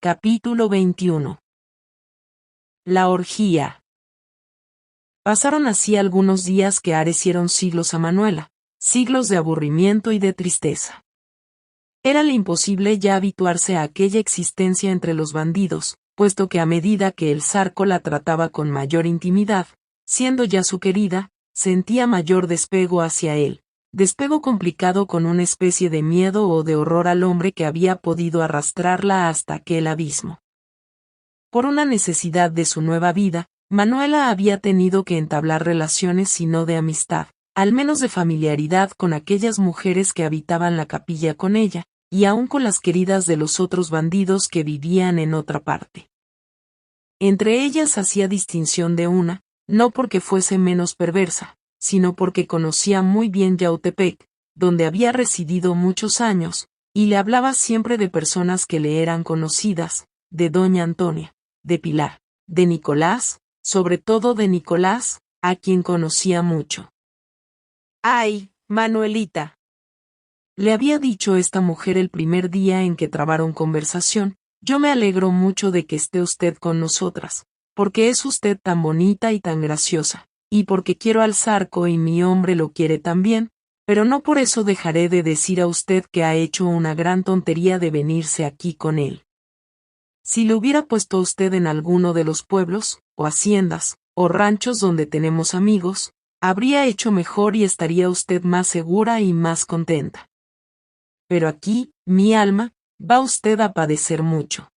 Capítulo 21. La orgía. Pasaron así algunos días que arecieron siglos a Manuela, siglos de aburrimiento y de tristeza. Érale imposible ya habituarse a aquella existencia entre los bandidos, puesto que a medida que el Zarco la trataba con mayor intimidad, siendo ya su querida, sentía mayor despego hacia él, despego complicado con una especie de miedo o de horror al hombre que había podido arrastrarla hasta aquel abismo. Por una necesidad de su nueva vida, Manuela había tenido que entablar relaciones si no de amistad, al menos de familiaridad con aquellas mujeres que habitaban la capilla con ella, y aun con las queridas de los otros bandidos que vivían en otra parte. Entre ellas hacía distinción de una, no porque fuese menos perversa, sino porque conocía muy bien Yautepec, donde había residido muchos años, y le hablaba siempre de personas que le eran conocidas, de doña Antonia, de Pilar, de Nicolás, sobre todo de Nicolás, a quien conocía mucho. «Ay, Manuelita», le había dicho esta mujer el primer día en que trabaron conversación, «yo me alegro mucho de que esté usted con nosotras, porque es usted tan bonita y tan graciosa, y porque quiero al Zarco y mi hombre lo quiere también, pero no por eso dejaré de decir a usted que ha hecho una gran tontería de venirse aquí con él. Si le hubiera puesto usted en alguno de los pueblos, o haciendas, o ranchos donde tenemos amigos, habría hecho mejor y estaría usted más segura y más contenta. Pero aquí, mi alma, va usted a padecer mucho.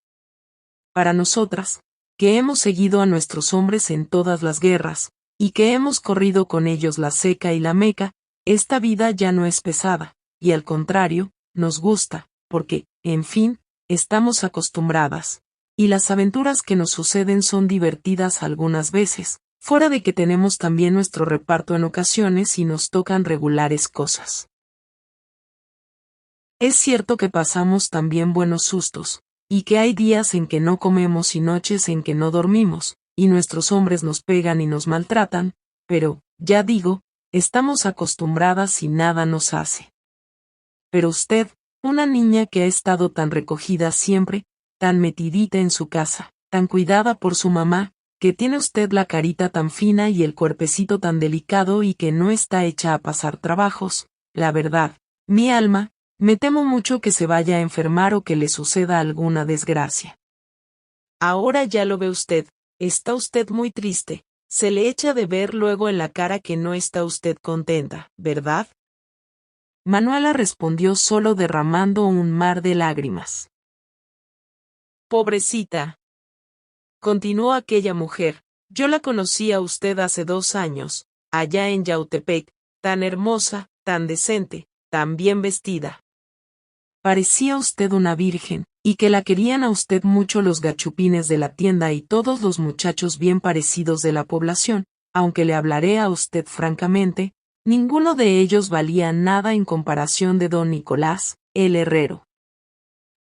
Para nosotras, que hemos seguido a nuestros hombres en todas las guerras, y que hemos corrido con ellos la Seca y la Meca, esta vida ya no es pesada, y al contrario, nos gusta, porque, en fin, estamos acostumbradas, y las aventuras que nos suceden son divertidas algunas veces, fuera de que tenemos también nuestro reparto en ocasiones y nos tocan regulares cosas. Es cierto que pasamos también buenos sustos, y que hay días en que no comemos y noches en que no dormimos, y nuestros hombres nos pegan y nos maltratan, pero, ya digo, estamos acostumbradas y nada nos hace. Pero usted, una niña que ha estado tan recogida siempre, tan metidita en su casa, tan cuidada por su mamá, que tiene usted la carita tan fina y el cuerpecito tan delicado y que no está hecha a pasar trabajos, la verdad, mi alma, me temo mucho que se vaya a enfermar o que le suceda alguna desgracia. Ahora ya lo ve usted, está usted muy triste, se le echa de ver luego en la cara que no está usted contenta, ¿verdad? Manuela respondió solo derramando un mar de lágrimas. Pobrecita, continuó aquella mujer, yo la conocí a usted hace 2 años, allá en Yautepec, tan hermosa, tan decente, tan bien vestida. Parecía usted una virgen, y que la querían a usted mucho los gachupines de la tienda y todos los muchachos bien parecidos de la población, aunque le hablaré a usted francamente, ninguno de ellos valía nada en comparación de don Nicolás, el herrero.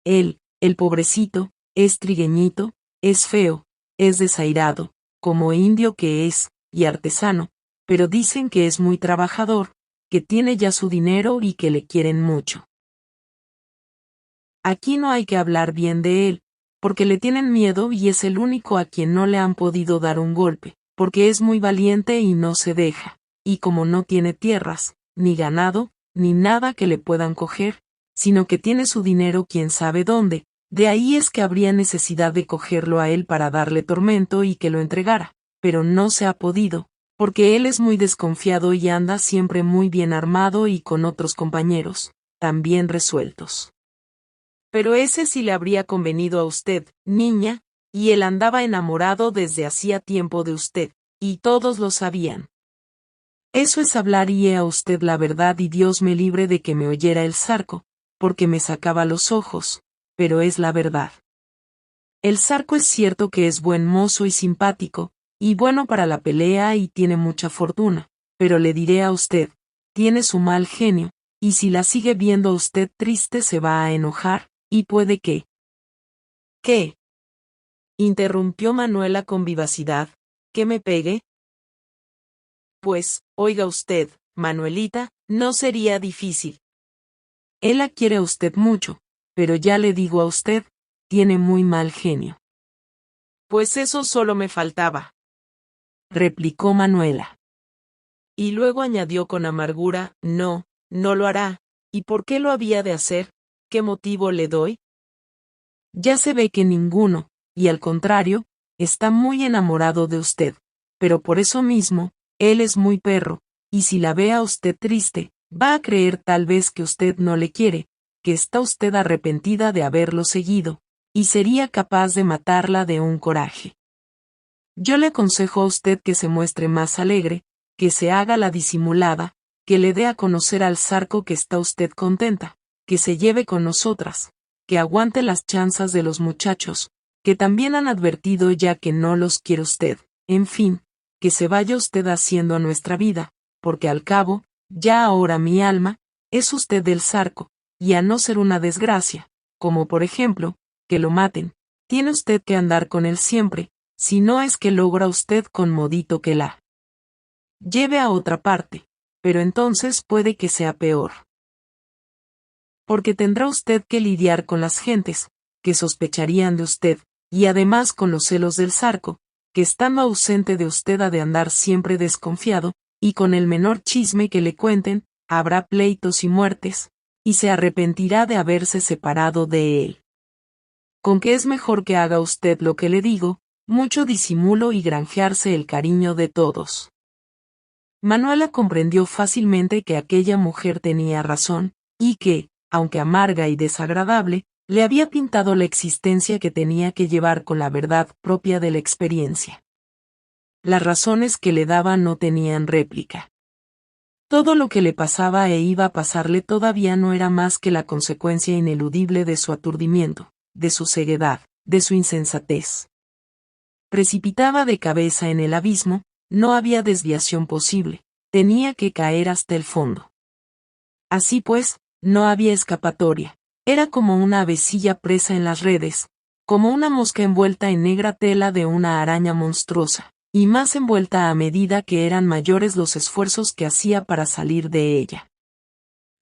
Él, el pobrecito, es trigueñito, es feo, es desairado, como indio que es, y artesano, pero dicen que es muy trabajador, que tiene ya su dinero y que le quieren mucho. Aquí no hay que hablar bien de él, porque le tienen miedo y es el único a quien no le han podido dar un golpe, porque es muy valiente y no se deja, y como no tiene tierras, ni ganado, ni nada que le puedan coger, sino que tiene su dinero quién sabe dónde, de ahí es que habría necesidad de cogerlo a él para darle tormento y que lo entregara, pero no se ha podido, porque él es muy desconfiado y anda siempre muy bien armado y con otros compañeros, también resueltos. Pero ese sí le habría convenido a usted, niña, y él andaba enamorado desde hacía tiempo de usted, y todos lo sabían. Eso es hablar y a usted la verdad y Dios me libre de que me oyera el Zarco, porque me sacaba los ojos, pero es la verdad. El Zarco es cierto que es buen mozo y simpático, y bueno para la pelea y tiene mucha fortuna, pero le diré a usted, tiene su mal genio, y si la sigue viendo a usted triste se va a enojar, y puede que... ¿Qué? Interrumpió Manuela con vivacidad, ¿que me pegue? Pues, oiga usted, Manuelita, no sería difícil. Él la quiere a usted mucho, pero ya le digo a usted, tiene muy mal genio. Pues eso solo me faltaba, replicó Manuela. y luego añadió con amargura, no lo hará. ¿Y por qué lo había de hacer? ¿Qué motivo le doy? Ya se ve que ninguno, y al contrario, está muy enamorado de usted, pero por eso mismo, él es muy perro, y si la ve a usted triste, va a creer tal vez que usted no le quiere, que está usted arrepentida de haberlo seguido, y sería capaz de matarla de un coraje. Yo le aconsejo a usted que se muestre más alegre, que se haga la disimulada, que le dé a conocer al zarco que está usted contenta, que se lleve con nosotras, que aguante las chanzas de los muchachos, que también han advertido ya que no los quiere usted, en fin, que se vaya usted haciendo a nuestra vida, porque al cabo, ya ahora mi alma, es usted del zarco, y a no ser una desgracia, como por ejemplo, que lo maten, tiene usted que andar con él siempre, si no es que logra usted con modito que la lleve a otra parte, pero entonces puede que sea peor. Porque tendrá usted que lidiar con las gentes, que sospecharían de usted, y además con los celos del zarco, que estando ausente de usted ha de andar siempre desconfiado, y con el menor chisme que le cuenten, habrá pleitos y muertes, y se arrepentirá de haberse separado de él. Con que es mejor que haga usted lo que le digo, mucho disimulo y granjearse el cariño de todos. Manuela comprendió fácilmente que aquella mujer tenía razón, y que, aunque amarga y desagradable, le había pintado la existencia que tenía que llevar con la verdad propia de la experiencia. Las razones que le daba no tenían réplica. Todo lo que le pasaba e iba a pasarle todavía no era más que la consecuencia ineludible de su aturdimiento, de su ceguedad, de su insensatez. Precipitaba de cabeza en el abismo, no había desviación posible, tenía que caer hasta el fondo. Así pues, no había escapatoria, era como una avecilla presa en las redes, como una mosca envuelta en negra tela de una araña monstruosa, y más envuelta a medida que eran mayores los esfuerzos que hacía para salir de ella.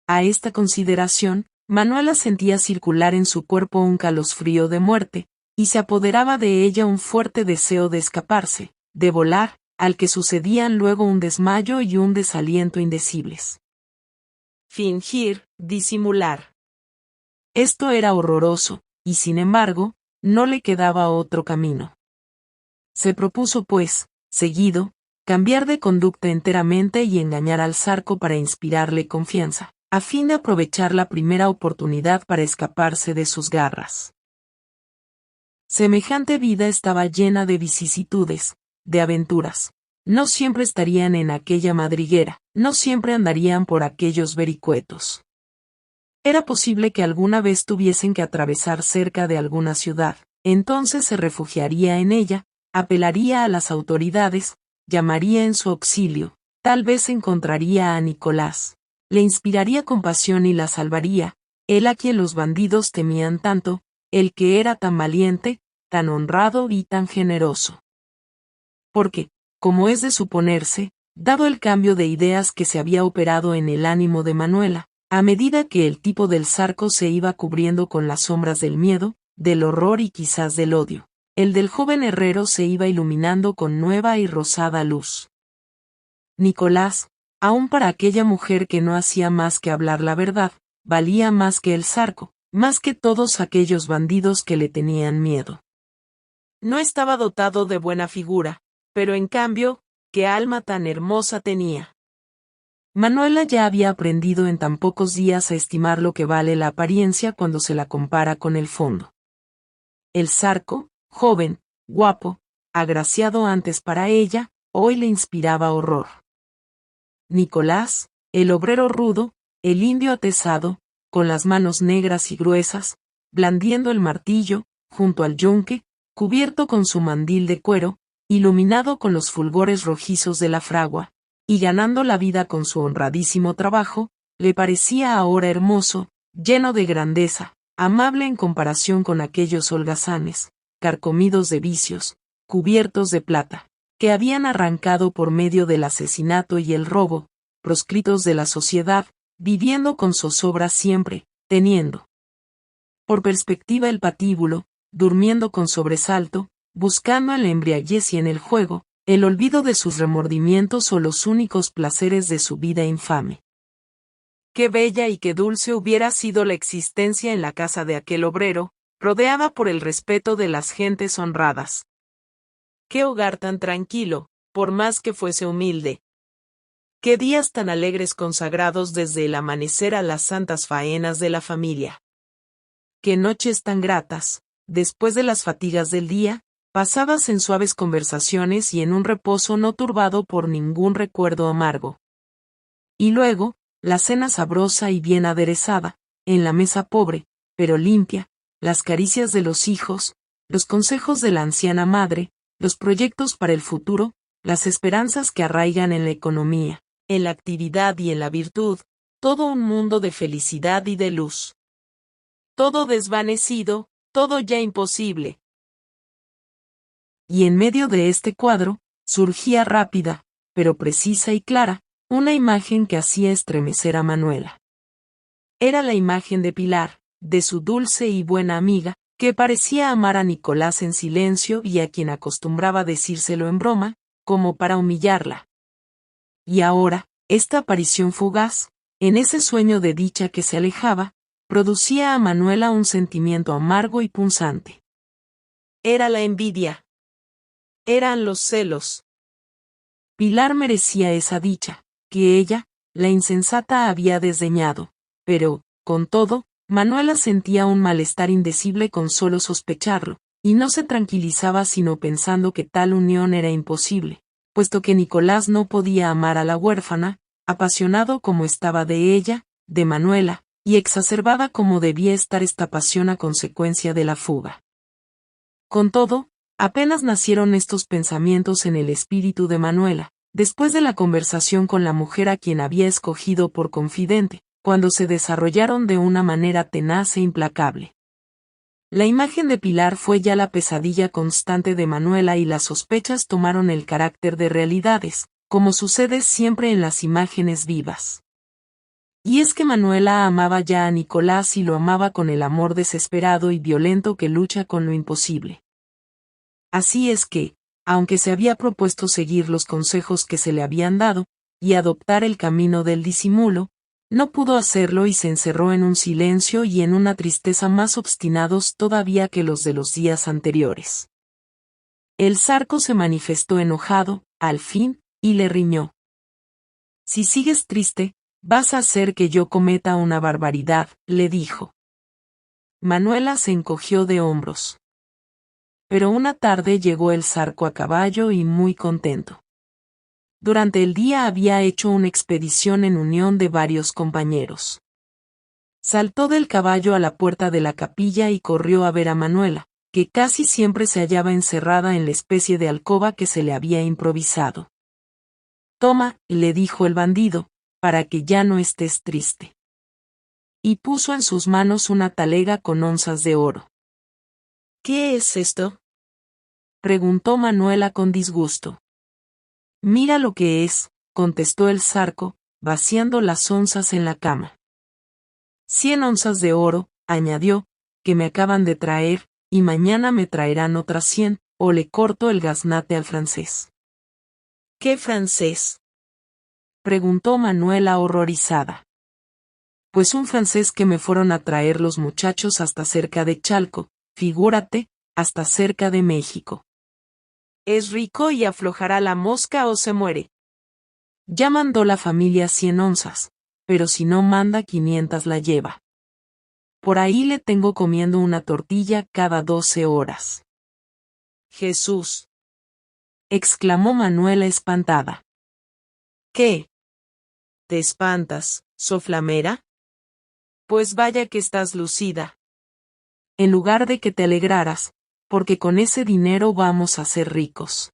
A esta consideración, Manuela sentía circular en su cuerpo un calosfrío de muerte, y se apoderaba de ella un fuerte deseo de escaparse, de volar, al que sucedían luego un desmayo y un desaliento indecibles. Fingir, disimular. Esto era horroroso, y sin embargo, no le quedaba otro camino. Se propuso pues, seguido, cambiar de conducta enteramente y engañar al zarco para inspirarle confianza, a fin de aprovechar la primera oportunidad para escaparse de sus garras. Semejante vida estaba llena de vicisitudes, de aventuras. No siempre estarían en aquella madriguera, no siempre andarían por aquellos vericuetos. Era posible que alguna vez tuviesen que atravesar cerca de alguna ciudad, entonces se refugiaría en ella, apelaría a las autoridades, llamaría en su auxilio, tal vez encontraría a Nicolás, le inspiraría compasión y la salvaría, él a quien los bandidos temían tanto, el que era tan valiente, tan honrado y tan generoso. Porque, como es de suponerse, dado el cambio de ideas que se había operado en el ánimo de Manuela, a medida que el tipo del zarco se iba cubriendo con las sombras del miedo, del horror y quizás del odio, el del joven herrero se iba iluminando con nueva y rosada luz. Nicolás, aun para aquella mujer que no hacía más que hablar la verdad, valía más que el zarco, más que todos aquellos bandidos que le tenían miedo. No estaba dotado de buena figura, pero en cambio, qué alma tan hermosa tenía. Manuela ya había aprendido en tan pocos días a estimar lo que vale la apariencia cuando se la compara con el fondo. El zarco, joven, guapo, agraciado antes para ella, hoy le inspiraba horror. Nicolás, el obrero rudo, el indio atezado, con las manos negras y gruesas, blandiendo el martillo, junto al yunque, cubierto con su mandil de cuero, iluminado con los fulgores rojizos de la fragua, y ganando la vida con su honradísimo trabajo, le parecía ahora hermoso, lleno de grandeza, amable en comparación con aquellos holgazanes, carcomidos de vicios, cubiertos de plata, que habían arrancado por medio del asesinato y el robo, proscritos de la sociedad, viviendo con zozobra siempre, teniendo por perspectiva el patíbulo, durmiendo con sobresalto, buscando en la embriaguez y en el juego, el olvido de sus remordimientos o los únicos placeres de su vida infame. Qué bella y qué dulce hubiera sido la existencia en la casa de aquel obrero, rodeada por el respeto de las gentes honradas. Qué hogar tan tranquilo, por más que fuese humilde. Qué días tan alegres consagrados desde el amanecer a las santas faenas de la familia. Qué noches tan gratas, después de las fatigas del día, pasadas en suaves conversaciones y en un reposo no turbado por ningún recuerdo amargo. Y luego, la cena sabrosa y bien aderezada, en la mesa pobre, pero limpia, las caricias de los hijos, los consejos de la anciana madre, los proyectos para el futuro, las esperanzas que arraigan en la economía, en la actividad y en la virtud, todo un mundo de felicidad y de luz. Todo desvanecido, todo ya imposible. Y en medio de este cuadro, surgía rápida, pero precisa y clara, una imagen que hacía estremecer a Manuela. Era la imagen de Pilar, de su dulce y buena amiga, que parecía amar a Nicolás en silencio y a quien acostumbraba decírselo en broma, como para humillarla. Y ahora, esta aparición fugaz, en ese sueño de dicha que se alejaba, producía a Manuela un sentimiento amargo y punzante. Era la envidia. Eran los celos. Pilar merecía esa dicha, que ella, la insensata, había desdeñado, pero, con todo, Manuela sentía un malestar indecible con solo sospecharlo, y no se tranquilizaba sino pensando que tal unión era imposible, puesto que Nicolás no podía amar a la huérfana, apasionado como estaba de ella, de Manuela, y exacerbada como debía estar esta pasión a consecuencia de la fuga. Con todo, apenas nacieron estos pensamientos en el espíritu de Manuela, después de la conversación con la mujer a quien había escogido por confidente, cuando se desarrollaron de una manera tenaz e implacable. La imagen de Pilar fue ya la pesadilla constante de Manuela y las sospechas tomaron el carácter de realidades, como sucede siempre en las imágenes vivas. Y es que Manuela amaba ya a Nicolás y lo amaba con el amor desesperado y violento que lucha con lo imposible. Así es que, aunque se había propuesto seguir los consejos que se le habían dado, y adoptar el camino del disimulo, no pudo hacerlo y se encerró en un silencio y en una tristeza más obstinados todavía que los de los días anteriores. El Zarco se manifestó enojado, al fin, y le riñó. «Si sigues triste, vas a hacer que yo cometa una barbaridad», le dijo. Manuela se encogió de hombros. Pero una tarde llegó el Zarco a caballo y muy contento. Durante el día había hecho una expedición en unión de varios compañeros. Saltó del caballo a la puerta de la capilla y corrió a ver a Manuela, que casi siempre se hallaba encerrada en la especie de alcoba que se le había improvisado. «Toma», le dijo el bandido, «para que ya no estés triste». Y puso en sus manos una talega con onzas de oro. «¿Qué es esto?», preguntó Manuela con disgusto. «Mira lo que es», contestó el Zarco, vaciando las onzas en la cama. «100 onzas de oro», añadió, «que me acaban de traer, y mañana me traerán otras 100, o le corto el gaznate al francés». «¿Qué francés?», preguntó Manuela horrorizada. «Pues un francés que me fueron a traer los muchachos hasta cerca de Chalco, figúrate, hasta cerca de México». «¿Es rico y aflojará la mosca o se muere?». «Ya mandó la familia 100 onzas, pero si no manda 500 la lleva. Por ahí le tengo comiendo una tortilla cada 12 horas». «Jesús», exclamó Manuela espantada. «¿Qué? ¿Te espantas, soflamera? Pues vaya que estás lucida». «En lugar de que te alegraras, porque con ese dinero vamos a ser ricos.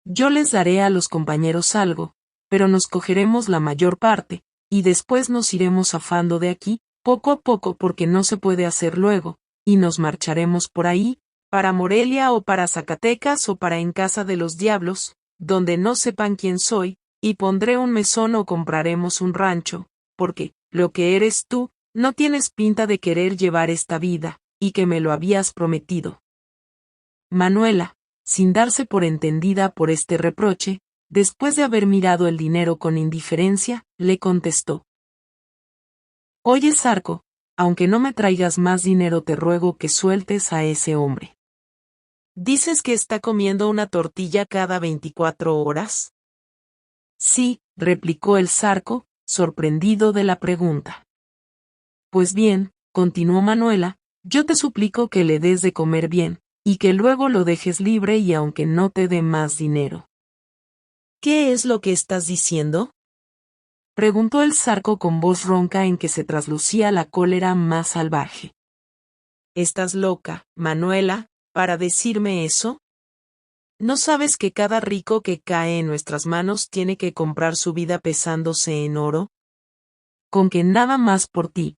Yo les daré a los compañeros algo, pero nos cogeremos la mayor parte, y después nos iremos afando de aquí, poco a poco porque no se puede hacer luego, y nos marcharemos por ahí, para Morelia o para Zacatecas o para en casa de los diablos, donde no sepan quién soy, y pondré un mesón o compraremos un rancho, porque, lo que eres tú, no tienes pinta de querer llevar esta vida, y que me lo habías prometido. Manuela, sin darse por entendida por este reproche, después de haber mirado el dinero con indiferencia, le contestó: Oye, Zarco, aunque no me traigas más dinero, te ruego que sueltes a ese hombre. ¿Dices que está comiendo una tortilla cada 24 horas? Sí, replicó el Zarco, sorprendido de la pregunta. Pues bien, continuó Manuela, yo te suplico que le des de comer bien, y que luego lo dejes libre y aunque no te dé más dinero. ¿Qué es lo que estás diciendo? Preguntó el Zarco con voz ronca en que se traslucía la cólera más salvaje. ¿Estás loca, Manuela, para decirme eso? ¿No sabes que cada rico que cae en nuestras manos tiene que comprar su vida pesándose en oro? Con que nada más por ti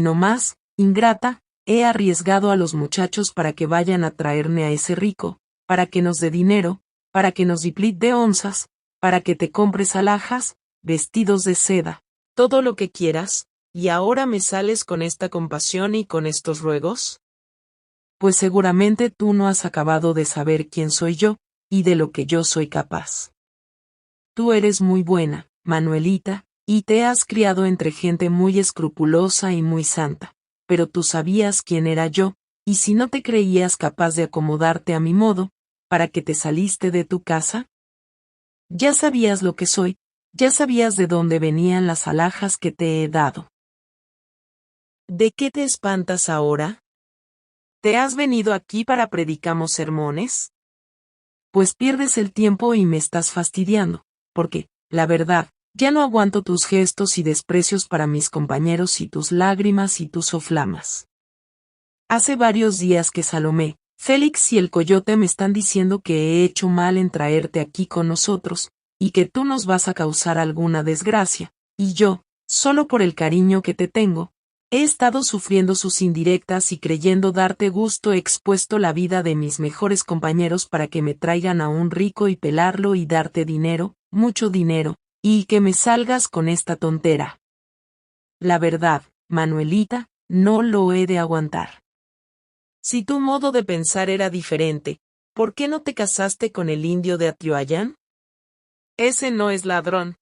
no más, ingrata, he arriesgado a los muchachos para que vayan a traerme a ese rico, para que nos dé dinero, para que nos dé onzas, para que te compres alhajas, vestidos de seda, todo lo que quieras, ¿y ahora me sales con esta compasión y con estos ruegos? Pues seguramente tú no has acabado de saber quién soy yo, y de lo que yo soy capaz. Tú eres muy buena, Manuelita, y te has criado entre gente muy escrupulosa y muy santa, pero tú sabías quién era yo, y si no te creías capaz de acomodarte a mi modo, ¿para qué te saliste de tu casa? Ya sabías lo que soy, ya sabías de dónde venían las alhajas que te he dado. ¿De qué te espantas ahora? ¿Te has venido aquí para predicamos sermones? Pues pierdes el tiempo y me estás fastidiando, porque, la verdad, ya no aguanto tus gestos y desprecios para mis compañeros y tus lágrimas y tus soflamas. Hace varios días que Salomé, Félix y el Coyote me están diciendo que he hecho mal en traerte aquí con nosotros, y que tú nos vas a causar alguna desgracia, y yo, solo por el cariño que te tengo, he estado sufriendo sus indirectas y creyendo darte gusto he expuesto la vida de mis mejores compañeros para que me traigan a un rico y pelarlo y darte dinero, mucho dinero, y que me salgas con esta tontera. La verdad, Manuelita, no lo he de aguantar. Si tu modo de pensar era diferente, ¿por qué no te casaste con el indio de Atioayán? Ese no es ladrón.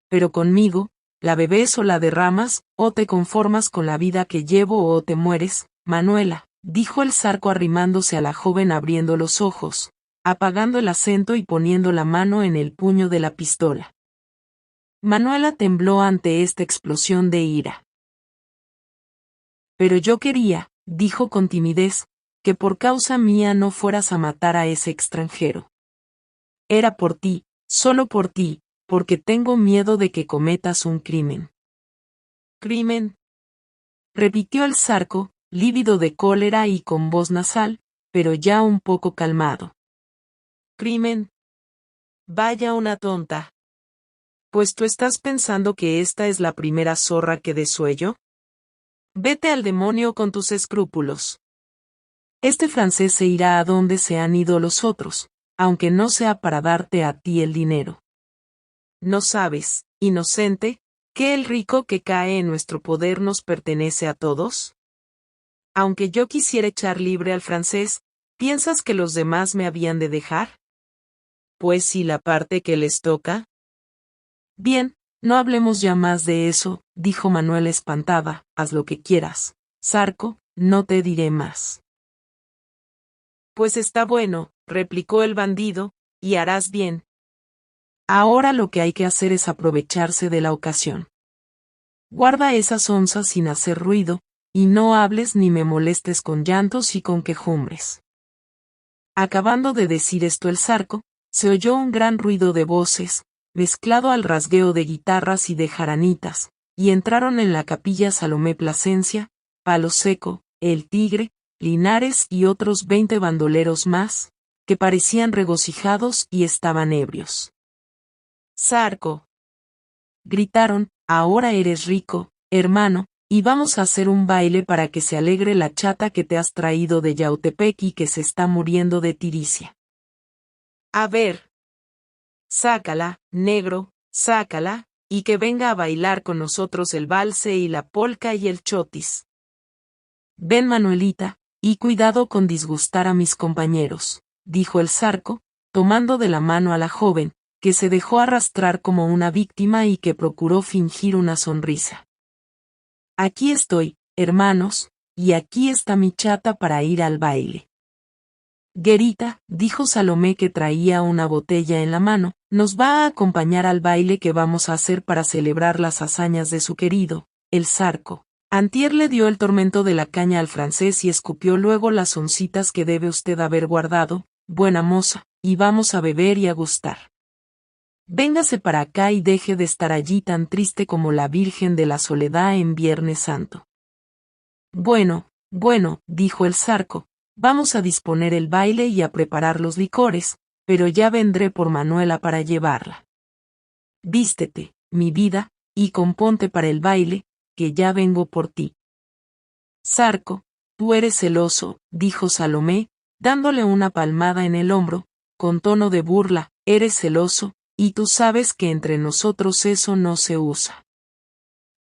Pero conmigo, la bebés o la derramas, o te conformas con la vida que llevo o te mueres, Manuela, dijo el Zarco arrimándose a la joven abriendo los ojos, apagando el acento y poniendo la mano en el puño de la pistola. Manuela tembló ante esta explosión de ira. Pero yo quería, dijo con timidez, que por causa mía no fueras a matar a ese extranjero. Era por ti, solo por ti, porque tengo miedo de que cometas un crimen. ¿Crimen? Repitió el Zarco, lívido de cólera y con voz nasal, pero ya un poco calmado. ¿Crimen? Vaya una tonta. Pues tú estás pensando que esta es la primera zorra que desuello. Vete al demonio con tus escrúpulos. Este francés se irá a donde se han ido los otros, aunque no sea para darte a ti el dinero. ¿No sabes, inocente, que el rico que cae en nuestro poder nos pertenece a todos? Aunque yo quisiera echar libre al francés, ¿piensas que los demás me habían de dejar? Pues si la parte que les toca. Bien, no hablemos ya más de eso, dijo Manuel espantada, haz lo que quieras, Zarco, no te diré más. Pues está bueno, replicó el bandido, y harás bien. Ahora lo que hay que hacer es aprovecharse de la ocasión. Guarda esas onzas sin hacer ruido, y no hables ni me molestes con llantos y con quejumbres. Acabando de decir esto el Zarco, se oyó un gran ruido de voces, mezclado al rasgueo de guitarras y de jaranitas, y entraron en la capilla Salomé Plasencia, Palo Seco, El Tigre, Linares y otros 20 bandoleros más, que parecían regocijados y estaban ebrios. Zarco, gritaron, ahora eres rico, hermano, y vamos a hacer un baile para que se alegre la chata que te has traído de Yautepec y que se está muriendo de tiricia. A ver. Sácala, negro, sácala, y que venga a bailar con nosotros el valse y la polca y el chotis. Ven, Manuelita, y cuidado con disgustar a mis compañeros, dijo el Zarco, tomando de la mano a la joven, que se dejó arrastrar como una víctima y que procuró fingir una sonrisa. Aquí estoy, hermanos, y aquí está mi chata para ir al baile. Guerita, dijo Salomé, que traía una botella en la mano, nos va a acompañar al baile que vamos a hacer para celebrar las hazañas de su querido, el Zarco. Antier le dio el tormento de la caña al francés y escupió luego las oncitas que debe usted haber guardado, buena moza, y vamos a beber y a gustar. Véngase para acá y deje de estar allí tan triste como la Virgen de la Soledad en Viernes Santo. Bueno, dijo el Zarco, vamos a disponer el baile y a preparar los licores, pero ya vendré por Manuela para llevarla. Vístete, mi vida, y componte para el baile, que ya vengo por ti. Zarco, tú eres celoso, dijo Salomé, dándole una palmada en el hombro, con tono de burla, eres celoso, y tú sabes que entre nosotros eso no se usa.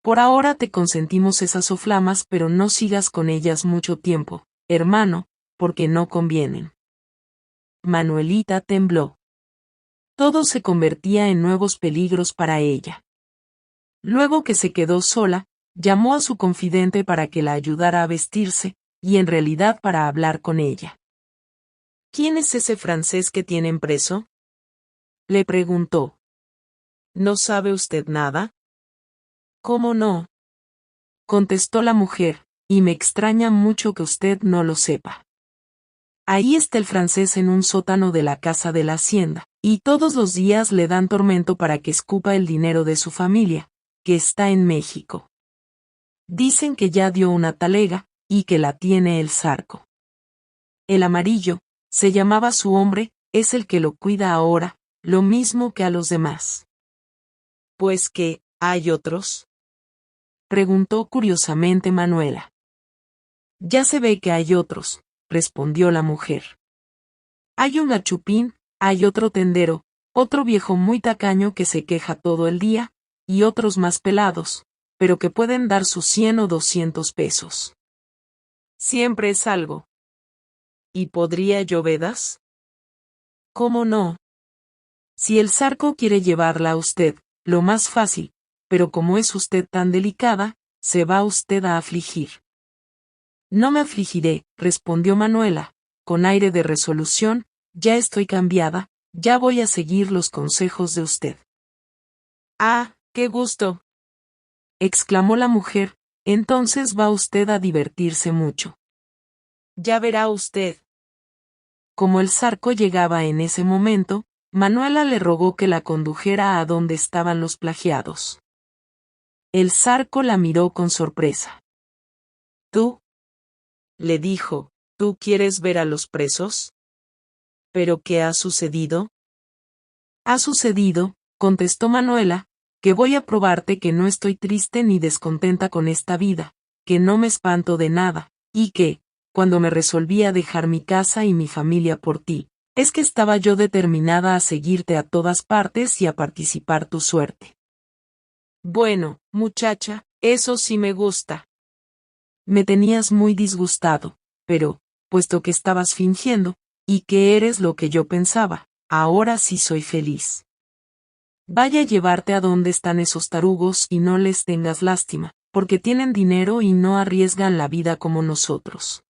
Por ahora te consentimos esas soflamas, pero no sigas con ellas mucho tiempo, hermano, porque no convienen. Manuelita tembló. Todo se convertía en nuevos peligros para ella. Luego que se quedó sola, llamó a su confidente para que la ayudara a vestirse, y en realidad para hablar con ella. ¿Quién es ese francés que tienen preso?, le preguntó. ¿No sabe usted nada? ¿Cómo no?, contestó la mujer, y me extraña mucho que usted no lo sepa. Ahí está el francés en un sótano de la casa de la hacienda, y todos los días le dan tormento para que escupa el dinero de su familia, que está en México. Dicen que ya dio una talega, y que la tiene el Zarco. El Amarillo, se llamaba su hombre, es el que lo cuida ahora, lo mismo que a los demás. ¿Pues qué, hay otros?, preguntó curiosamente Manuela. Ya se ve que hay otros, respondió la mujer. Hay un gachupín, hay otro tendero, otro viejo muy tacaño que se queja todo el día, y otros más pelados, pero que pueden dar sus 100 o 200 pesos. Siempre es algo. ¿Y podría llovedas? ¿Cómo no? Si el Zarco quiere llevarla a usted, lo más fácil, pero como es usted tan delicada, se va usted a afligir. No me afligiré, respondió Manuela, con aire de resolución, ya estoy cambiada, ya voy a seguir los consejos de usted. Ah, qué gusto, exclamó la mujer, entonces va usted a divertirse mucho. Ya verá usted. Como el Zarco llegaba en ese momento, Manuela le rogó que la condujera a donde estaban los plagiados. El Zarco la miró con sorpresa. ¿Tú?, le dijo, ¿tú quieres ver a los presos? ¿Pero qué ha sucedido? Ha sucedido, contestó Manuela, que voy a probarte que no estoy triste ni descontenta con esta vida, que no me espanto de nada, y que, cuando me resolví a dejar mi casa y mi familia por ti, es que estaba yo determinada a seguirte a todas partes y a participar tu suerte. Bueno, muchacha, eso sí me gusta. Me tenías muy disgustado, pero, puesto que estabas fingiendo, y que eres lo que yo pensaba, ahora sí soy feliz. Vaya a llevarte a donde están esos tarugos y no les tengas lástima, porque tienen dinero y no arriesgan la vida como nosotros.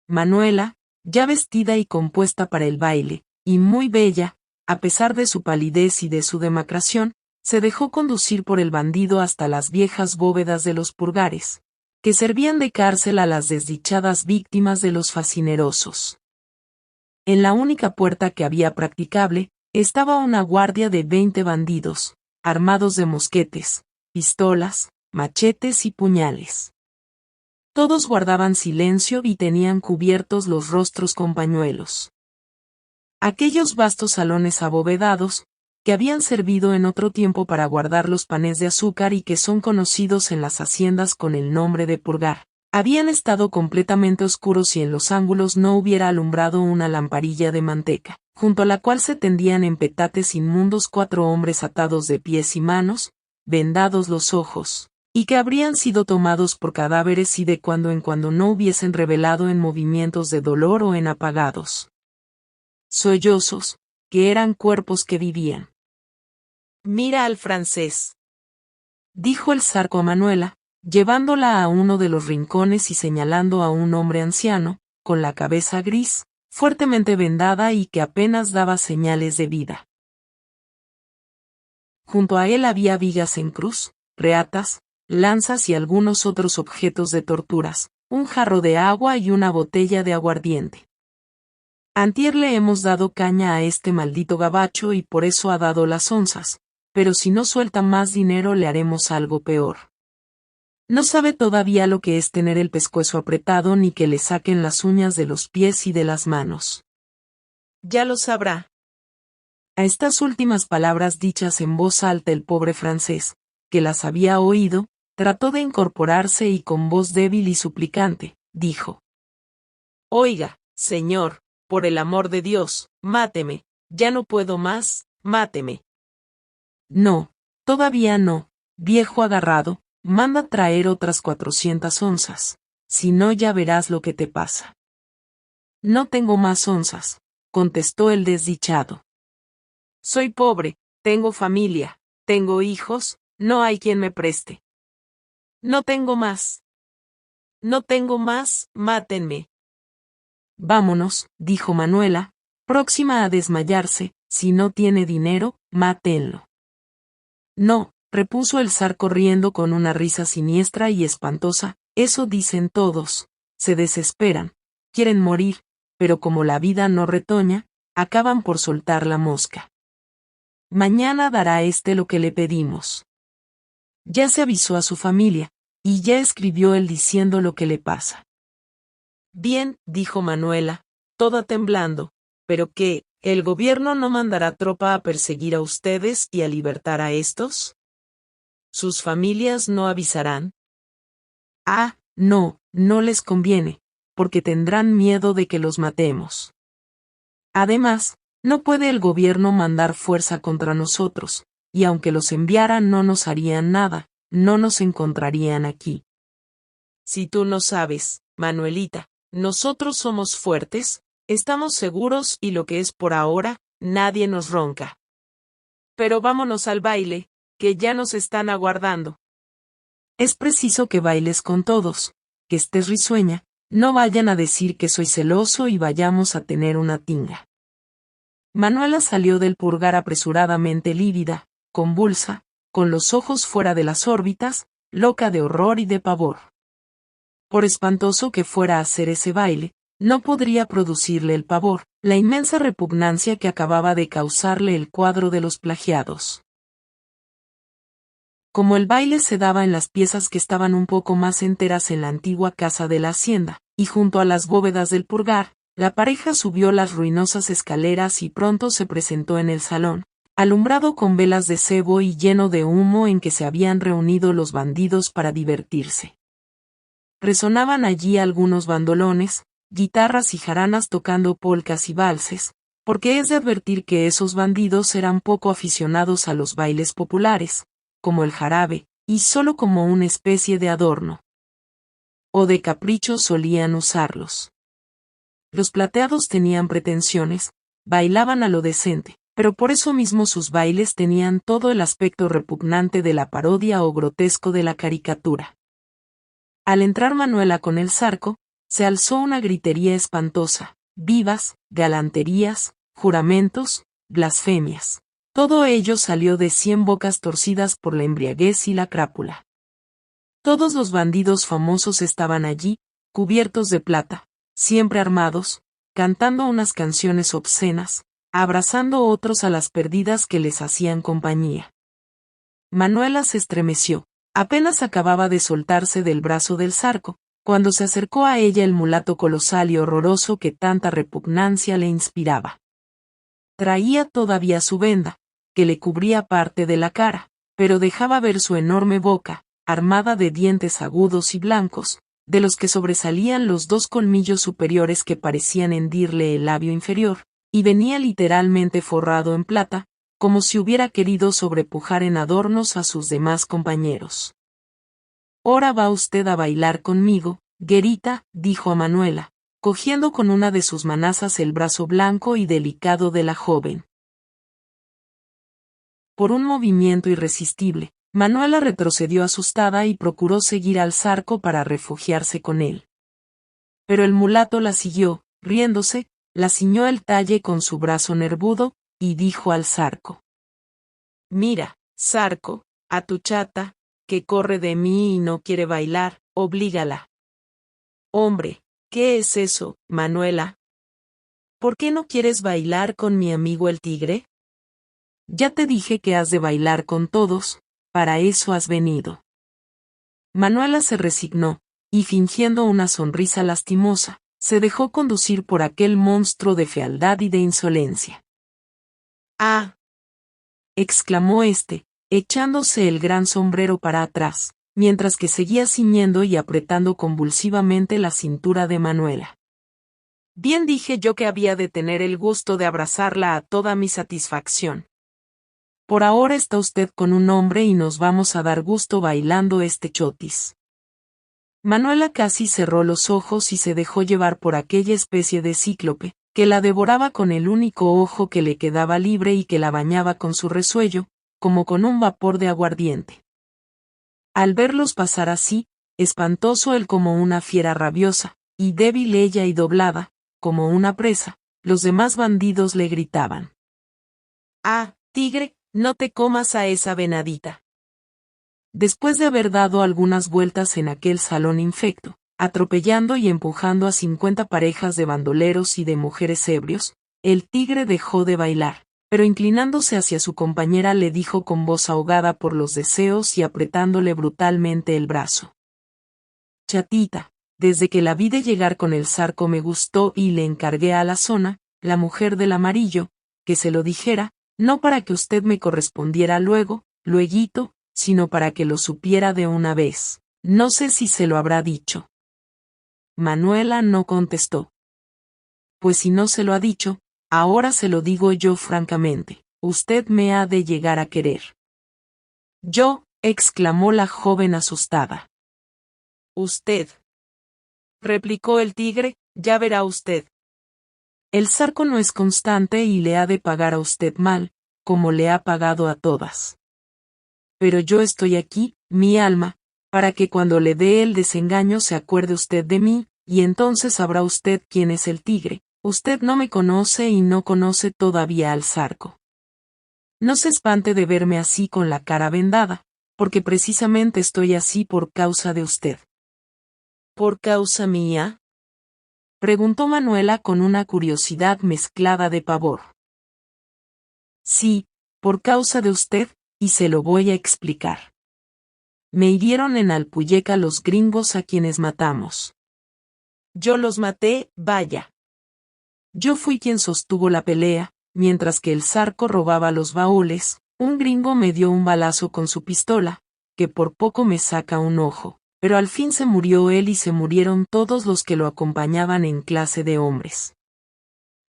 Manuela, ya vestida y compuesta para el baile, y muy bella, a pesar de su palidez y de su demacración, se dejó conducir por el bandido hasta las viejas bóvedas de los purgares, que servían de cárcel a las desdichadas víctimas de los fascinerosos. En la única puerta que había practicable, estaba una guardia de 20 bandidos, armados de mosquetes, pistolas, machetes y puñales. Todos guardaban silencio y tenían cubiertos los rostros con pañuelos. Aquellos vastos salones abovedados, que habían servido en otro tiempo para guardar los panes de azúcar y que son conocidos en las haciendas con el nombre de purgar, habían estado completamente oscuros si en los ángulos no hubiera alumbrado una lamparilla de manteca, junto a la cual se tendían en petates inmundos 4 hombres atados de pies y manos, vendados los ojos, y que habrían sido tomados por cadáveres y de cuando en cuando no hubiesen revelado en movimientos de dolor o en apagados sollozos, que eran cuerpos que vivían. Mira al francés, dijo el zarco a Manuela, llevándola a uno de los rincones y señalando a un hombre anciano, con la cabeza gris, fuertemente vendada y que apenas daba señales de vida. Junto a él había vigas en cruz, reatas, lanzas y algunos otros objetos de torturas, un jarro de agua y una botella de aguardiente. Antier le hemos dado caña a este maldito gabacho y por eso ha dado las onzas, pero si no suelta más dinero le haremos algo peor. No sabe todavía lo que es tener el pescuezo apretado ni que le saquen las uñas de los pies y de las manos. Ya lo sabrá. A estas últimas palabras dichas en voz alta el pobre francés, que las había oído, trató de incorporarse y con voz débil y suplicante, dijo: Oiga, señor, por el amor de Dios, máteme, ya no puedo más, máteme. No, todavía no, viejo agarrado, manda traer otras 400 onzas, si no ya verás lo que te pasa. No tengo más onzas, contestó el desdichado. Soy pobre, tengo familia, tengo hijos, no hay quien me preste. No tengo más. No tengo más, mátenme. Vámonos, dijo Manuela, próxima a desmayarse, si no tiene dinero, mátenlo. No, repuso el zarco riendo con una risa siniestra y espantosa, eso dicen todos, se desesperan, quieren morir, pero como la vida no retoña, acaban por soltar la mosca. Mañana dará lo que le pedimos. Ya se avisó a su familia, y ya escribió él diciendo lo que le pasa. Bien, dijo Manuela, toda temblando, pero ¿qué? ¿El gobierno no mandará tropa a perseguir a ustedes y a libertar a estos? ¿Sus familias no avisarán? Ah, no, no les conviene, porque tendrán miedo de que los matemos. Además, no puede el gobierno mandar fuerza contra nosotros, y aunque los enviaran no nos harían nada, no nos encontrarían aquí. Si tú no sabes, Manuelita, nosotros somos fuertes, estamos seguros y lo que es por ahora, nadie nos ronca. Pero vámonos al baile, que ya nos están aguardando. Es preciso que bailes con todos, que estés risueña, no vayan a decir que soy celoso y vayamos a tener una tinga. Manuela salió del purgar apresuradamente lívida, convulsa, con los ojos fuera de las órbitas, loca de horror y de pavor. Por espantoso que fuera a hacer ese baile, no podría producirle el pavor, la inmensa repugnancia que acababa de causarle el cuadro de los plagiados. Como el baile se daba en las piezas que estaban un poco más enteras en la antigua casa de la hacienda, y junto a las bóvedas del purgar, la pareja subió las ruinosas escaleras y pronto se presentó en el salón, alumbrado con velas de sebo y lleno de humo en que se habían reunido los bandidos para divertirse. Resonaban allí algunos bandolones, guitarras y jaranas tocando polcas y valses, porque es de advertir que esos bandidos eran poco aficionados a los bailes populares, como el jarabe, y solo como una especie de adorno. O de capricho solían usarlos. Los plateados tenían pretensiones, bailaban a lo decente, pero por eso mismo sus bailes tenían todo el aspecto repugnante de la parodia o grotesco de la caricatura. Al entrar Manuela con el zarco, se alzó una gritería espantosa, vivas, galanterías, juramentos, blasfemias. Todo ello salió de 100 bocas torcidas por la embriaguez y la crápula. Todos los bandidos famosos estaban allí, cubiertos de plata, siempre armados, cantando unas canciones obscenas, abrazando otros a las perdidas que les hacían compañía. Manuela se estremeció, apenas acababa de soltarse del brazo del zarco, cuando se acercó a ella el mulato colosal y horroroso que tanta repugnancia le inspiraba. Traía todavía su venda, que le cubría parte de la cara, pero dejaba ver su enorme boca, armada de dientes agudos y blancos, de los que sobresalían los 2 colmillos superiores que parecían hendirle el labio inferior, y venía literalmente forrado en plata, como si hubiera querido sobrepujar en adornos a sus demás compañeros. Ora va usted a bailar conmigo, guerita, dijo a Manuela, cogiendo con una de sus manazas el brazo blanco y delicado de la joven. Por un movimiento irresistible, Manuela retrocedió asustada y procuró seguir al Zarco para refugiarse con él. Pero el mulato la siguió, riéndose, la ciñó el talle con su brazo nervudo, y dijo al Zarco: Mira, Zarco, a tu chata, que corre de mí y no quiere bailar, oblígala. Hombre, ¿qué es eso, Manuela? ¿Por qué no quieres bailar con mi amigo el tigre? Ya te dije que has de bailar con todos, para eso has venido. Manuela se resignó, y fingiendo una sonrisa lastimosa, se dejó conducir por aquel monstruo de fealdad y de insolencia. ¡Ah! Exclamó éste, echándose el gran sombrero para atrás, mientras que seguía ciñendo y apretando convulsivamente la cintura de Manuela. Bien dije yo que había de tener el gusto de abrazarla a toda mi satisfacción. Por ahora está usted con un hombre y nos vamos a dar gusto bailando este chotis. Manuela casi cerró los ojos y se dejó llevar por aquella especie de cíclope, que la devoraba con el único ojo que le quedaba libre y que la bañaba con su resuello, como con un vapor de aguardiente. Al verlos pasar así, espantoso él como una fiera rabiosa, y débil ella y doblada, como una presa, los demás bandidos le gritaban: ¡Ah, tigre, no te comas a esa venadita! Después de haber dado algunas vueltas en aquel salón infecto, atropellando y empujando a 50 parejas de bandoleros y de mujeres ebrios, el tigre dejó de bailar, pero inclinándose hacia su compañera le dijo con voz ahogada por los deseos y apretándole brutalmente el brazo: Chatita, desde que la vi de llegar con el Zarco me gustó y le encargué a la Zona, la mujer del amarillo, que se lo dijera, no para que usted me correspondiera lueguito, sino para que lo supiera de una vez. No sé si se lo habrá dicho. Manuela no contestó. Pues si no se lo ha dicho, ahora se lo digo yo francamente, usted me ha de llegar a querer. Yo, exclamó la joven asustada. Usted, replicó el tigre, ya verá usted. El Zarco no es constante y le ha de pagar a usted mal, como le ha pagado a todas. Pero yo estoy aquí, mi alma, para que cuando le dé el desengaño se acuerde usted de mí, y entonces sabrá usted quién es el tigre. Usted no me conoce y no conoce todavía al Zarco. No se espante de verme así con la cara vendada, porque precisamente estoy así por causa de usted. ¿Por causa mía? Preguntó Manuela con una curiosidad mezclada de pavor. Sí, por causa de usted, y se lo voy a explicar. Me hirieron en Alpuyeca los gringos a quienes matamos. Yo los maté, vaya. Yo fui quien sostuvo la pelea, mientras que el Zarco robaba los baúles, un gringo me dio un balazo con su pistola, que por poco me saca un ojo, pero al fin se murió él y se murieron todos los que lo acompañaban en clase de hombres.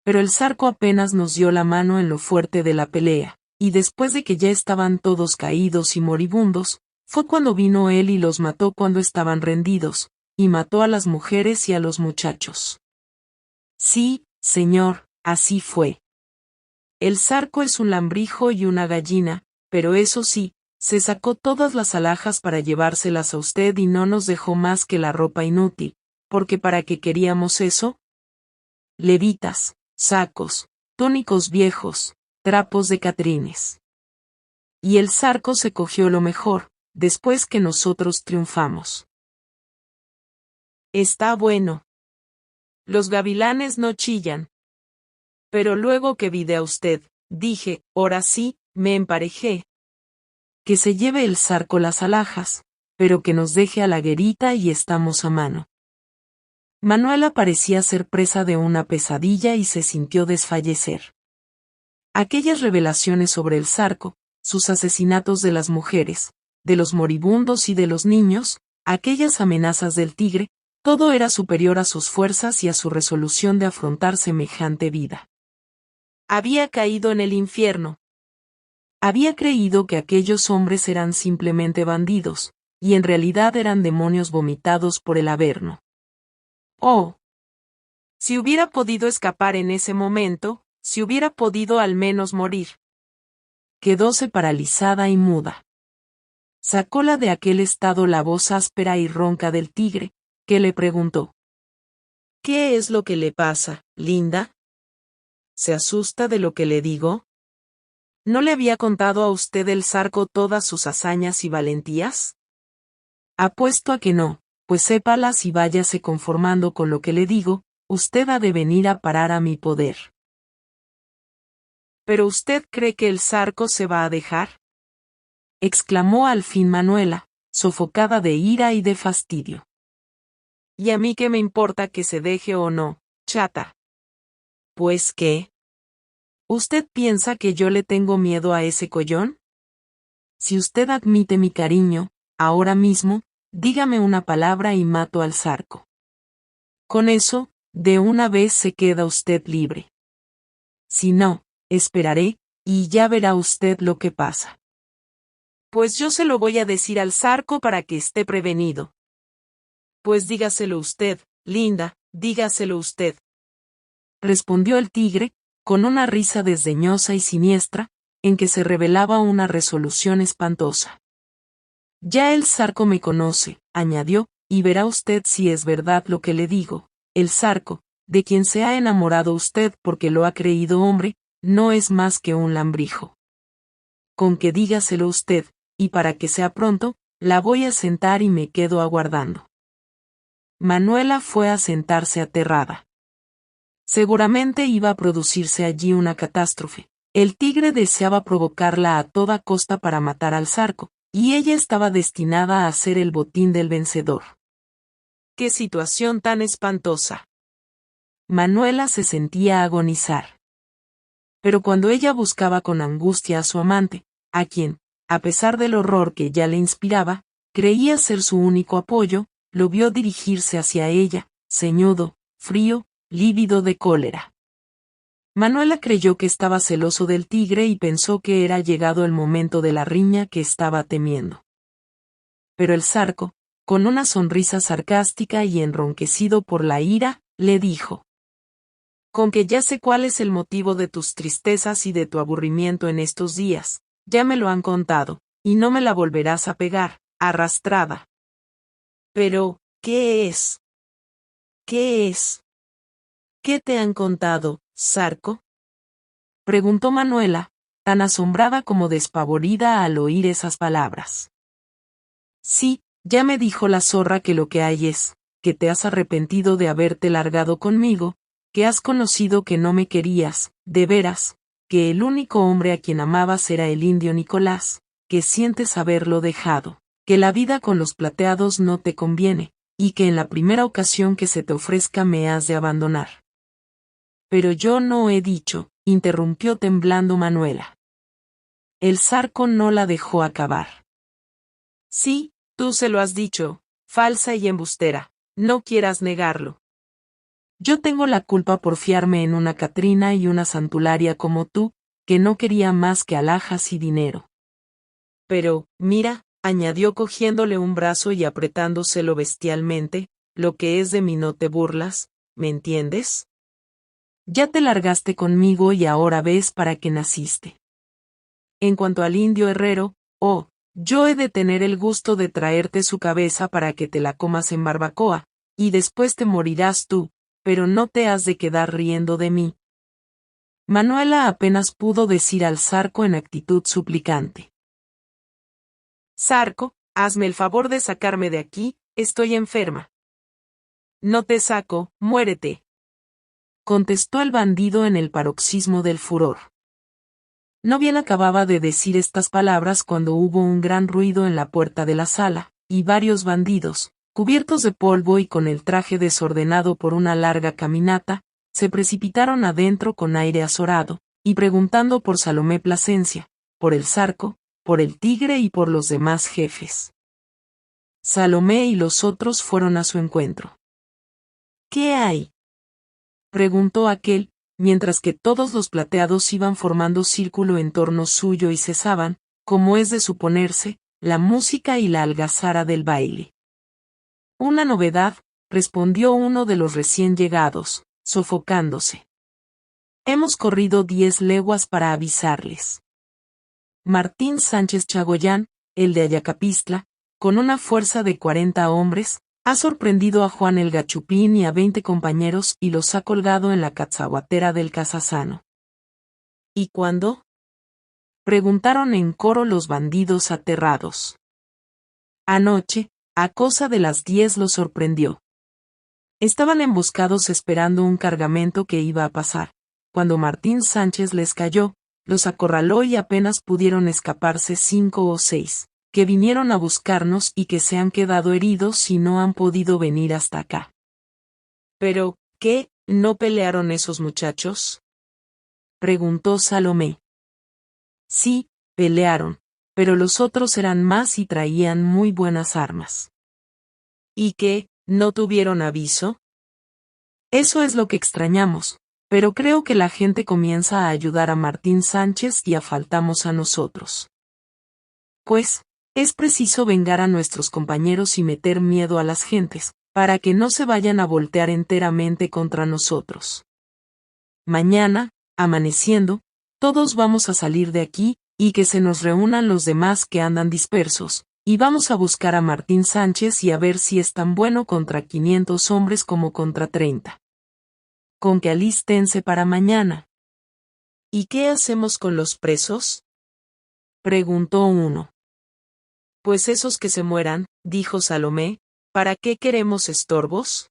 Pero el Zarco apenas nos dio la mano en lo fuerte de la pelea, y después de que ya estaban todos caídos y moribundos, fue cuando vino él y los mató cuando estaban rendidos, y mató a las mujeres y a los muchachos. Sí, señor, así fue. El Zarco es un lambrijo y una gallina, pero eso sí, se sacó todas las alhajas para llevárselas a usted y no nos dejó más que la ropa inútil, porque ¿para qué queríamos eso? Levitas, sacos, túnicos viejos, trapos de catrines. Y el Zarco se cogió lo mejor, después que nosotros triunfamos. Está bueno. Los gavilanes no chillan. Pero luego que vi de a usted, dije, ahora sí, me emparejé. Que se lleve el Zarco las alhajas, pero que nos deje a la guerita y estamos a mano. Manuela parecía ser presa de una pesadilla y se sintió desfallecer. Aquellas revelaciones sobre el Zarco, sus asesinatos de las mujeres, de los moribundos y de los niños, aquellas amenazas del tigre, todo era superior a sus fuerzas y a su resolución de afrontar semejante vida. Había caído en el infierno. Había creído que aquellos hombres eran simplemente bandidos, y en realidad eran demonios vomitados por el Averno. Oh. Si hubiera podido escapar en ese momento, si hubiera podido al menos morir. Quedóse paralizada y muda. Sacóla de aquel estado la voz áspera y ronca del tigre, que le preguntó: ¿Qué es lo que le pasa, Linda? ¿Se asusta de lo que le digo? ¿No le había contado a usted el Zarco todas sus hazañas y valentías? Apuesto a que no, pues sépalas y váyase conformando con lo que le digo, usted ha de venir a parar a mi poder. ¿Pero usted cree que el Zarco se va a dejar? Exclamó al fin Manuela, sofocada de ira y de fastidio. ¿Y a mí qué me importa que se deje o no, chata? ¿Pues qué? ¿Usted piensa que yo le tengo miedo a ese collón? Si usted admite mi cariño, ahora mismo, dígame una palabra y mato al Zarco. Con eso, de una vez se queda usted libre. Si no, esperaré, y ya verá usted lo que pasa. Pues yo se lo voy a decir al Zarco para que esté prevenido. Pues dígaselo usted, Linda, dígaselo usted. Respondió el tigre, con una risa desdeñosa y siniestra, en que se revelaba una resolución espantosa. Ya el Zarco me conoce, añadió, y verá usted si es verdad lo que le digo. El Zarco, de quien se ha enamorado usted porque lo ha creído hombre, no es más que un lambrijo. Con que dígaselo usted, y para que sea pronto, la voy a sentar y me quedo aguardando. Manuela fue a sentarse aterrada. Seguramente iba a producirse allí una catástrofe. El tigre deseaba provocarla a toda costa para matar al Zarco, y ella estaba destinada a ser el botín del vencedor. ¡Qué situación tan espantosa! Manuela se sentía agonizar. Pero cuando ella buscaba con angustia a su amante, a quien, a pesar del horror que ya le inspiraba, creía ser su único apoyo, lo vio dirigirse hacia ella, ceñudo, frío, lívido de cólera. Manuela creyó que estaba celoso del tigre y pensó que era llegado el momento de la riña que estaba temiendo. Pero el Zarco, con una sonrisa sarcástica y enronquecido por la ira, le dijo: Con que ya sé cuál es el motivo de tus tristezas y de tu aburrimiento en estos días, ya me lo han contado, y no me la volverás a pegar, arrastrada. Pero, ¿qué es? ¿Qué es? ¿Qué te han contado, Zarco? Preguntó Manuela, tan asombrada como despavorida al oír esas palabras. Sí, ya me dijo la zorra que lo que hay es, que te has arrepentido de haberte largado conmigo, que has conocido que no me querías, de veras, que el único hombre a quien amabas era el indio Nicolás, que sientes haberlo dejado, que la vida con los plateados no te conviene, y que en la primera ocasión que se te ofrezca me has de abandonar. Pero yo no he dicho, interrumpió temblando Manuela. El Zarco no la dejó acabar. Sí, tú se lo has dicho, falsa y embustera, no quieras negarlo. Yo tengo la culpa por fiarme en una Catrina y una Santularia como tú, que no quería más que alhajas y dinero. Pero, mira, añadió cogiéndole un brazo y apretándoselo bestialmente, lo que es de mí no te burlas, ¿me entiendes? Ya te largaste conmigo y ahora ves para qué naciste. En cuanto al indio herrero, yo he de tener el gusto de traerte su cabeza para que te la comas en barbacoa, y después te morirás tú, pero no te has de quedar riendo de mí. Manuela apenas pudo decir al Zarco en actitud suplicante: Zarco, hazme el favor de sacarme de aquí, estoy enferma. No te saco, muérete, contestó el bandido en el paroxismo del furor. No bien acababa de decir estas palabras cuando hubo un gran ruido en la puerta de la sala, y varios bandidos, cubiertos de polvo y con el traje desordenado por una larga caminata, se precipitaron adentro con aire azorado, y preguntando por Salomé Plasencia, por el Zarco, por el tigre y por los demás jefes. Salomé y los otros fueron a su encuentro. ¿Qué hay?, preguntó aquel, mientras que todos los plateados iban formando círculo en torno suyo y cesaban, como es de suponerse, la música y la algazara del baile. Una novedad, respondió uno de los recién llegados, sofocándose. Hemos corrido 10 leguas para avisarles. Martín Sánchez Chagoyán, el de Ayacapistla, con una fuerza de 40 hombres, ha sorprendido a Juan el Gachupín y a 20 compañeros y los ha colgado en la catzahuatera del Casasano. ¿Y cuándo? Preguntaron en coro los bandidos aterrados. Anoche, a cosa de las 10 los sorprendió. Estaban emboscados esperando un cargamento que iba a pasar. Cuando Martín Sánchez les cayó, los acorraló y apenas pudieron escaparse 5 o 6, que vinieron a buscarnos y que se han quedado heridos y no han podido venir hasta acá. ¿Pero, qué, no pelearon esos muchachos? Preguntó Salomé. Sí, pelearon, pero los otros eran más y traían muy buenas armas. ¿Y qué, no tuvieron aviso? Eso es lo que extrañamos, pero creo que la gente comienza a ayudar a Martín Sánchez y a faltamos a nosotros. Pues, es preciso vengar a nuestros compañeros y meter miedo a las gentes, para que no se vayan a voltear enteramente contra nosotros. Mañana, amaneciendo, todos vamos a salir de aquí, y que se nos reúnan los demás que andan dispersos, y vamos a buscar a Martín Sánchez y a ver si es tan bueno contra 500 hombres como contra 30. Con que alístense para mañana. ¿Y qué hacemos con los presos? Preguntó uno. Pues esos que se mueran, dijo Salomé, ¿para qué queremos estorbos?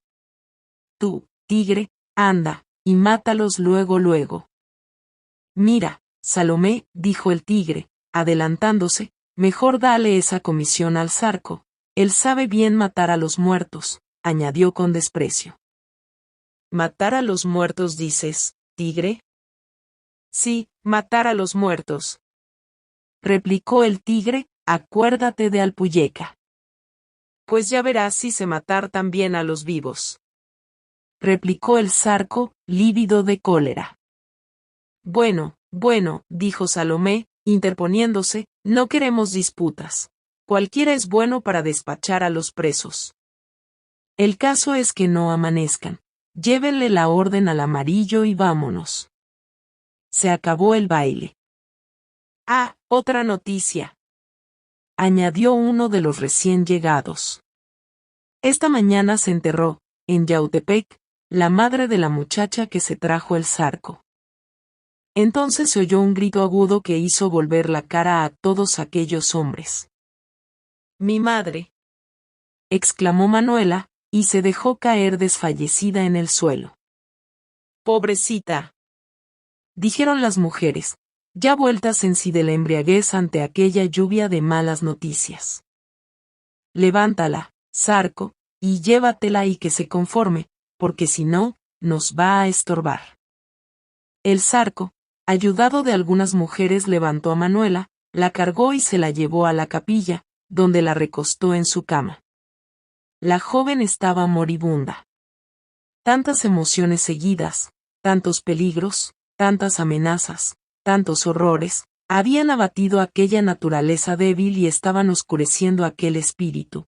Tú, tigre, anda, y mátalos luego. Mira, Salomé, dijo el tigre, adelantándose, mejor dale esa comisión al Zarco, él sabe bien matar a los muertos, añadió con desprecio. ¿Matar a los muertos dices, tigre? Sí, matar a los muertos. Replicó el tigre, acuérdate de Alpuyeca. Pues ya verás si sé matar también a los vivos. Replicó el Zarco, lívido de cólera. Bueno, dijo Salomé, interponiéndose, no queremos disputas. Cualquiera es bueno para despachar a los presos. El caso es que no amanezcan. Llévenle la orden al amarillo y vámonos. Se acabó el baile. Ah, otra noticia. Añadió uno de los recién llegados. Esta mañana se enterró, en Yautepec, la madre de la muchacha que se trajo el Zarco. Entonces se oyó un grito agudo que hizo volver la cara a todos aquellos hombres. Mi madre, exclamó Manuela, y se dejó caer desfallecida en el suelo. Pobrecita, dijeron las mujeres, ya vueltas en sí de la embriaguez ante aquella lluvia de malas noticias. Levántala, Zarco, y llévatela y que se conforme, porque si no, nos va a estorbar. El Zarco, ayudado de algunas mujeres, levantó a Manuela, la cargó y se la llevó a la capilla, donde la recostó en su cama. La joven estaba moribunda. Tantas emociones seguidas, tantos peligros, tantas amenazas, tantos horrores, habían abatido aquella naturaleza débil y estaban oscureciendo aquel espíritu.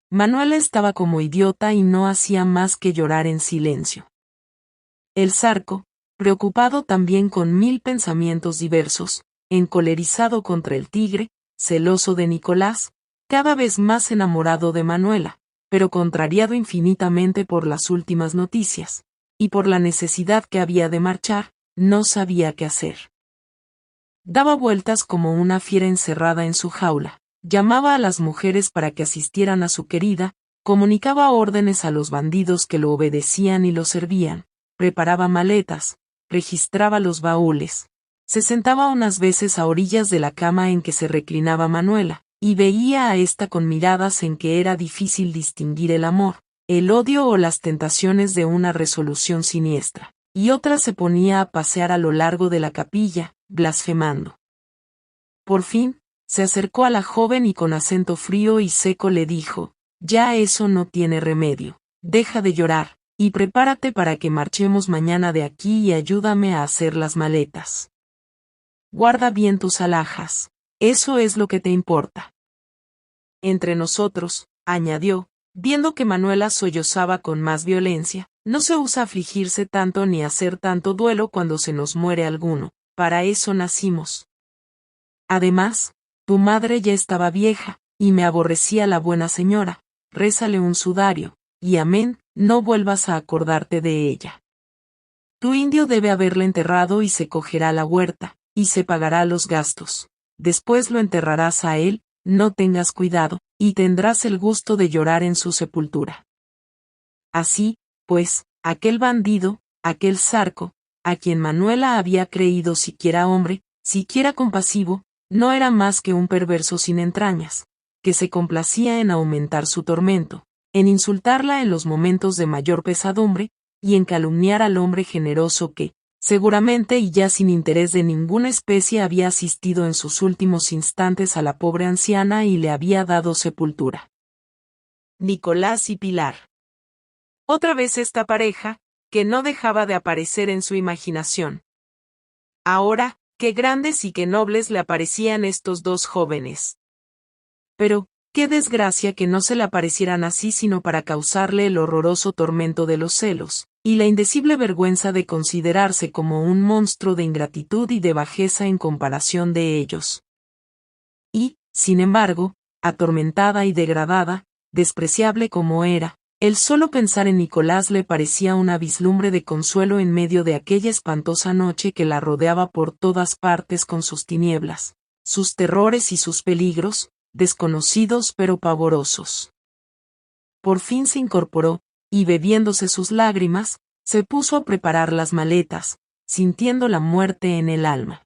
Manuela estaba como idiota y no hacía más que llorar en silencio. El Zarco, preocupado también con 1000 pensamientos diversos, encolerizado contra el tigre, celoso de Nicolás, cada vez más enamorado de Manuela, pero contrariado infinitamente por las últimas noticias, y por la necesidad que había de marchar, no sabía qué hacer. Daba vueltas como una fiera encerrada en su jaula, llamaba a las mujeres para que asistieran a su querida, comunicaba órdenes a los bandidos que lo obedecían y lo servían, preparaba maletas, registraba los baúles, se sentaba unas veces a orillas de la cama en que se reclinaba Manuela, y veía a ésta con miradas en que era difícil distinguir el amor, el odio o las tentaciones de una resolución siniestra, y otra se ponía a pasear a lo largo de la capilla, blasfemando. Por fin, se acercó a la joven y con acento frío y seco le dijo, ya eso no tiene remedio, deja de llorar, y prepárate para que marchemos mañana de aquí y ayúdame a hacer las maletas. Guarda bien tus alhajas, eso es lo que te importa. Entre nosotros, añadió, viendo que Manuela sollozaba con más violencia, no se usa afligirse tanto ni hacer tanto duelo cuando se nos muere alguno, para eso nacimos. Además, tu madre ya estaba vieja, y me aborrecía la buena señora, rézale un sudario, y amén, no vuelvas a acordarte de ella. Tu indio debe haberla enterrado y se cogerá la huerta, y se pagará los gastos. Después lo enterrarás a él, no tengas cuidado, y tendrás el gusto de llorar en su sepultura. Así, pues, aquel bandido, aquel zarco, a quien Manuela había creído siquiera hombre, siquiera compasivo, no era más que un perverso sin entrañas, que se complacía en aumentar su tormento, en insultarla en los momentos de mayor pesadumbre, y en calumniar al hombre generoso que, seguramente y ya sin interés de ninguna especie había asistido en sus últimos instantes a la pobre anciana y le había dado sepultura. Nicolás y Pilar. Otra vez esta pareja, que no dejaba de aparecer en su imaginación. Ahora, qué grandes y qué nobles le aparecían estos dos jóvenes. Pero, qué desgracia que no se le aparecieran así sino para causarle el horroroso tormento de los celos, y la indecible vergüenza de considerarse como un monstruo de ingratitud y de bajeza en comparación de ellos. Y, sin embargo, atormentada y degradada, despreciable como era, el solo pensar en Nicolás le parecía una vislumbre de consuelo en medio de aquella espantosa noche que la rodeaba por todas partes con sus tinieblas, sus terrores y sus peligros, desconocidos pero pavorosos. Por fin se incorporó, y bebiéndose sus lágrimas, se puso a preparar las maletas, sintiendo la muerte en el alma.